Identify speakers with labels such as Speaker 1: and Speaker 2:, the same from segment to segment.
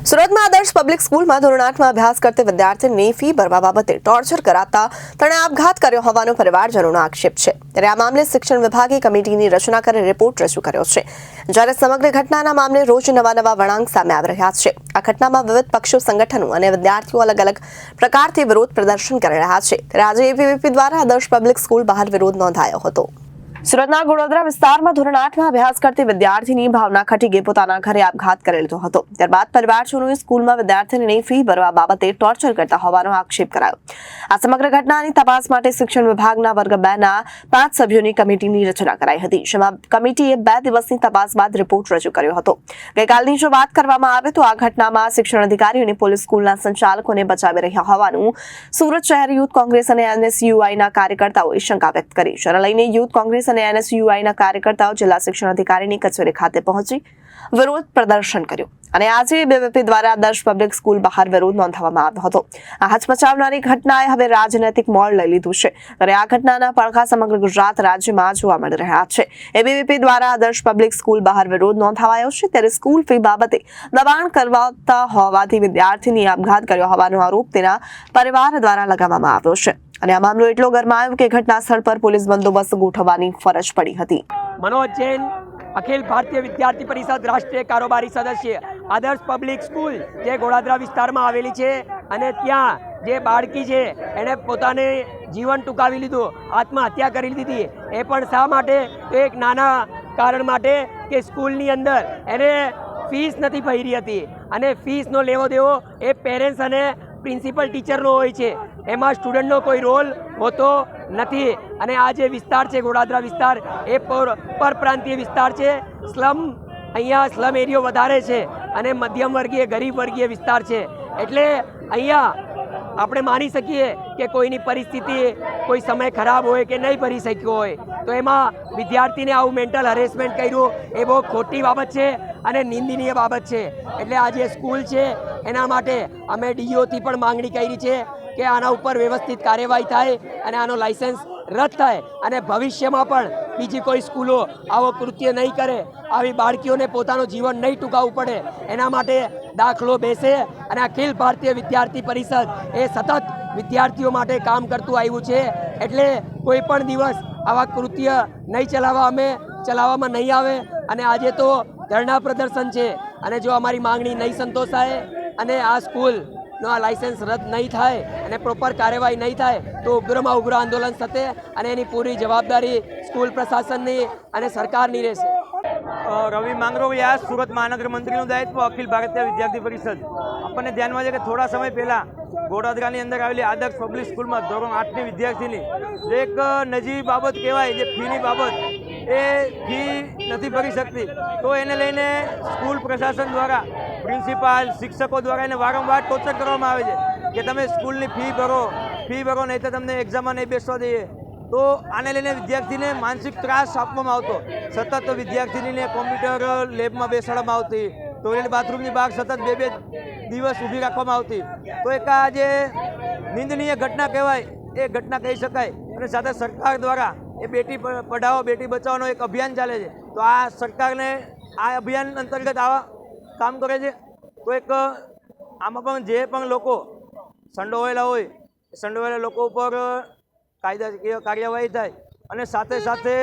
Speaker 1: સુરતમાં આદર્શ પબ્લિક સ્કૂલમાં ધોરણ 8માં અભ્યાસ કરતી વિદ્યાર્થીની ફી ભરવા બાબતે ટોર્ચર કરાતા તેણે આપઘાત કર્યો હોવાનો પરિવારજનોનો આક્ષેપ છે। ત્યારે આ મામલે શિક્ષણ વિભાગે કમિટીની રચના કરી રિપોર્ટ રજૂ કર્યો છે। જ્યારે સમગ્ર ઘટનાના મામલે રોજ નવા વળાંક સામે આવી રહ્યા છે। આ ઘટનામાં વિવિધ પક્ષો, સંગઠનો અને વિદ્યાર્થીઓ અલગ અલગ પ્રકારથી વિરોધ પ્રદર્શન કરી રહ્યા છે। ત્યારે આજે એબીવીપી દ્વારા આદર્શ પબ્લિક સ્કૂલ બહાર વિરોધ નોંધાયો હતો। સુરતના ગોળોદરા વિસ્તારમાં ધોરણ 8માં અભ્યાસ કરતી વિદ્યાર્થીની ભાવના ખટીગે પોતાના ઘરે આપઘાત કરી લીધો હતો। ત્યારબાદ પરિવારજનોએ સ્કૂલમાં વિદ્યાર્થીની ફી ભરવા બાબતે ટોર્ચર કરતા હોવાનો આક્ષેપ કરાયો। આ સમગ્ર ઘટનાની તપાસ માટે શિક્ષણ વિભાગના વર્ગ 2ના 5 સભ્યોની કમિટીની રચના કરાઈ હતી, જેમાં કમિટીએ 2 દિવસની તપાસ બાદ રિપોર્ટ રજૂ કર્યો હતો। ગઈકાલની જો વાત કરવામાં આવે તો આ ઘટનામાં શિક્ષણ અધિકારીઓ અને પોલીસ સ્કૂલના સંચાલકોને બચાવી રહ્યા હોવાનું સુરત શહેર યુથ કોંગ્રેસ અને એનએસયુઆઈના કાર્યકર્તાઓએ શંકા વ્યક્ત કરી। જેને લઈને યુથ કોંગ્રેસ અને એનએસયુઆઈના કાર્યકર્તાઓ જિલ્લા શિક્ષણ અધિકારીની કચેરી ખાતે પહોંચી વિરોધ પ્રદર્શન કર્યું અને આજે એબીવીપી દ્વારા આદર્શ પબ્લિક સ્કૂલ બહાર વિરોધ નોંધાવવામાં આવ્યો હતો। આ હચમચાવનારી ઘટનાએ હવે રાજનૈતિક મોડ લઈ લીધું છે। ત્યારે આ ઘટનાના પડઘા સમગ્ર ગુજરાત રાજ્યમાં જોવા મળી રહ્યા છે। એબીવીપી દ્વારા આદર્શ પબ્લિક સ્કૂલ બહાર વિરોધ નોંધાવાયો છે। ત્યારે સ્કૂલ ફી બાબતે દબાણ કરવાતા હોવાથી વિદ્યાર્થીની આપઘાત કર્યો હોવાનો આરોપ તેના પરિવાર દ્વારા લગાવવામાં આવ્યો છે। અને આ મામલો એટલો ગરમાયો કે ઘટના સ્થળ પર પોલીસ બંદોબસ્ત ગોઠવવાની ફરજ પડી હતી।
Speaker 2: मनोज जैन, अखिल भारतीय विद्यार्थी परिषद राष्ट्रीय कारोबारी सदस्य, आदर्श पब्लिक स्कूल जे गोड़ादरा विस्ताરમાં આવેલી છે અને ત્યાં જે બાળકી છે એને પોતાને જીવન ટૂંકાવી લીધું, આત્મહત્યા કરી લીધી। એ પણ શા માટે? તો એક નાના કારણ માટે કે સ્કૂલની અંદર એને ફીસ નથી ભરી હતી અને ફીસનો લેવો દેવો એ પેરેન્ટ્સ અને પ્રિન્સિપલ ટીચરનો હોય છે, એમાં સ્ટુડન્ટનો કોઈ રોલ હોતો નથી। અને આ જે વિસ્તાર છે ગોળાદરા વિસ્તાર એ પરપ્રાંતીય વિસ્તાર છે। અહીંયા સ્લમ એરિયો વધારે છે અને મધ્યમ વર્ગીય, ગરીબ વર્ગીય વિસ્તાર છે। એટલે અહીંયા આપણે માની શકીએ કે કોઈની પરિસ્થિતિ, કોઈ સમય ખરાબ હોય કે નહીં ભરી શક્યો હોય તો એમાં વિદ્યાર્થીને આવું મેન્ટલ હરેસમેન્ટ કર્યું એ બહુ ખોટી બાબત છે અને નિંદનીય બાબત છે। એટલે આ જે સ્કૂલ છે એના માટે અમે ડીઓથી પણ માંગણી કરી છે કે આના ઉપર વ્યવસ્થિત કાર્યવાહી થાય અને આનો લાયસન્સ રદ થાય અને ભવિષ્યમાં પણ બીજી કોઈ સ્કૂલો આવો કૃત્ય નહીં કરે, આવી બાળકીઓને પોતાનું જીવન નહીં ટૂંકાવવું પડે એના માટે દાખલો બેસે। અને અખિલ ભારતીય વિદ્યાર્થી પરિષદ એ સતત વિદ્યાર્થીઓ માટે કામ કરતું આવ્યું છે। એટલે કોઈ પણ દિવસ આવા કૃત્ય નહીં ચલાવવામાં નહીં આવે। અને આજે તો ધરણા પ્રદર્શન છે અને જો અમારી માંગણી નહીં સંતોષાય અને આ સ્કૂલનો આ લાયસન્સ રદ નહીં થાય અને પ્રોપર કાર્યવાહી નહીં થાય તો ઉગ્રમાં ઉગ્ર આંદોલન થશે અને એની પૂરી જવાબદારી સ્કૂલ પ્રશાસનની અને સરકારની રહેશે।
Speaker 3: રવિ માંગરોળિયા, સુરત મહાનગર મંત્રીનું દાયિત્વ, અખિલ ભારતીય વિદ્યાર્થી પરિષદ। આપણને ધ્યાનમાં છે કે થોડા સમય પહેલાં ગોળાદરાની અંદર આવેલી આદર્શ પબ્લિક સ્કૂલમાં ધોરણ 8ની વિદ્યાર્થીની એક નજીવી બાબત કહેવાય, જે ફીની બાબત, એ ફી નથી ભરી શકતી તો એને લઈને સ્કૂલ પ્રશાસન દ્વારા, પ્રિન્સિપાલ, શિક્ષકો દ્વારા એને વારંવાર ટોર્ચર કરવામાં આવે છે કે તમે સ્કૂલની ફી ભરો નહીં તો તમને એક્ઝામમાં નહીં બેસવા દઈએ। તો આને લઈને વિદ્યાર્થીને માનસિક ત્રાસ આપવામાં આવતો, સતત વિદ્યાર્થીનીને કોમ્પ્યુટર લેબમાં બેસાડવામાં આવતી, ટોયલેટ બાથરૂમની બહાર સતત 2-2 દિવસ ઊભી રાખવામાં આવતી। તો એક આ જે નિંદનીય ઘટના કહેવાય એ ઘટના કહી શકાય। અને સાથે સરકાર દ્વારા એ બેટી પઢાઓ બેટી બચાવોનો એક અભિયાન ચાલે છે, તો આ સરકારને આ અભિયાન અંતર્ગત આવા કામ કરે છે તો એક આમાં પણ જે પણ લોકો સંડોવાયેલા હોય સંડોવાયેલા લોકો ઉપર કાયદાકીય કાર્યવાહી થાય અને સાથે સાથે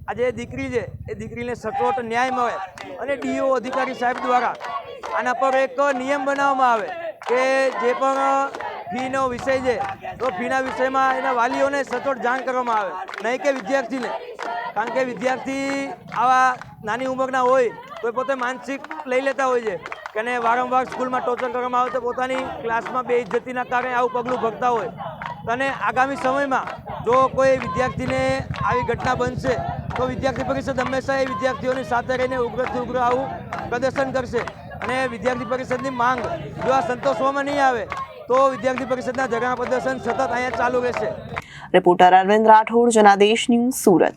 Speaker 3: આ જે દીકરી છે એ દીકરીને સચોટ ન્યાય મળે અને ડીઓ અધિકારી સાહેબ દ્વારા આના પર એક નિયમ બનાવવામાં આવે કે જે પણ ફીનો વિષય છે તો ફીના વિષયમાં એના વાલીઓને સચોટ જાણ કરવામાં આવે, નહીં કે વિદ્યાર્થીને। કારણ કે વિદ્યાર્થી આવા નાની ઉંમરના હોય તો પોતે માનસિક લઈ લેતા હોય છે કે એને વારંવાર સ્કૂલમાં ટોર્ચર કરવામાં આવે તો પોતાની ક્લાસમાં બેઇજ્જતીના કારણે આવું પગલું ભરતા હોય। અને આગામી સમયમાં જો કોઈ વિદ્યાર્થીને આવી ઘટના બનશે તો વિદ્યાર્થી પરિષદ હંમેશા એ વિદ્યાર્થીઓની સાથે રહીને ઉગ્રથી ઉગ્ર આવું પ્રદર્શન કરશે। અને વિદ્યાર્થી પરિષદની માંગ જો આ સંતોષવામાં નહીં આવે તો વિદ્યાર્થી પરિષદના ધરણા પ્રદર્શન સતત અહીંયા ચાલુ રહેશે।
Speaker 1: Reporter Arvind Rathod, Janadesh news, Surat.